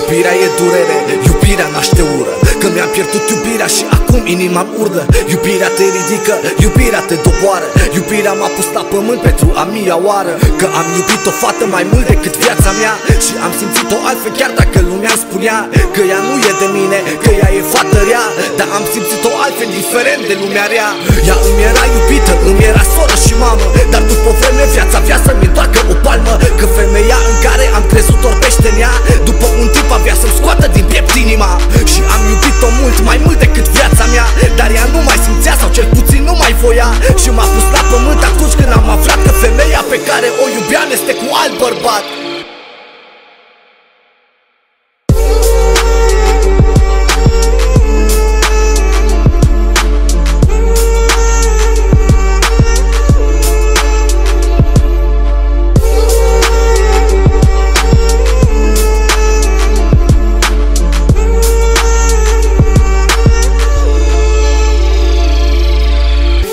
Iubirea e durere, iubirea naște ură. Că mi-am pierdut iubirea și acum inima-mi urdă. Iubirea te ridică, iubirea te doboară. Iubirea m-a pus la pământ pentru a mia oară. Că am iubit o fată mai mult decât viața mea și am simțit-o altfel chiar dacă lumea îmi spunea că ea nu e de mine, că ea e fată rea. Dar am simțit-o altfel indiferent de lumea rea. Ea îmi era iubită, îmi era soră și mamă. Dar după o vreme viața vrea să-mi întoarcă o palmă. Că femeia în care am crezut orbește în ea. După un timp avea să-mi scoată din piept inima. Și am iubit-o mult, mai mult decât viața mea. Dar ea nu mai simțea sau cel puțin nu mai voia. Și m-a pus la pământ atunci când am aflat că femeia pe care o iubeam este cu alt bărbat.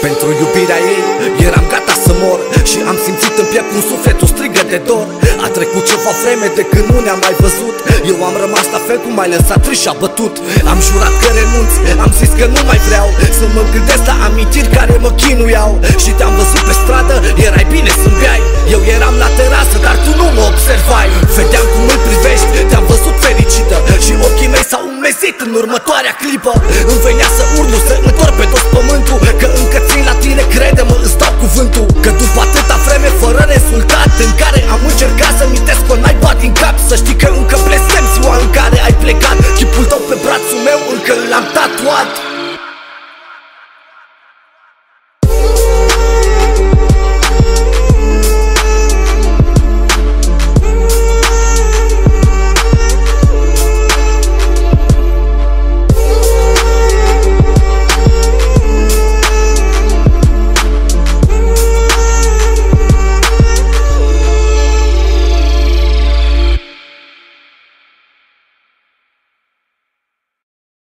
Pentru iubirea ei eram gata să mor și am simțit în piept un suflet o strigă de dor. A trecut ceva vreme de când nu ne-am mai văzut. Eu am rămas la fel cum m-ai lăsat trist și abătut. Am jurat că renunț, am zis că nu mai vreau să mă gândesc la amintiri care mă chinuiau. Și te-am văzut pe stradă, erai bine să-mi beai. Eu eram la terasă, dar tu nu mă observai. Vedeam cum îl privești, te-am văzut fericită și ochii mei s-au umezit în următoarea clipă. Îmi venea să urlu, să întorc pe tot pământul, că încă țin la tine, crede-mă, îți dau cuvântul. Că după atâta vreme fără rezultat, în care am încercat să mintesc o naiba din cap, să știi că încă blestem ziua în care ai plecat. Chipul tău pe brațul meu încă l-am tatuat.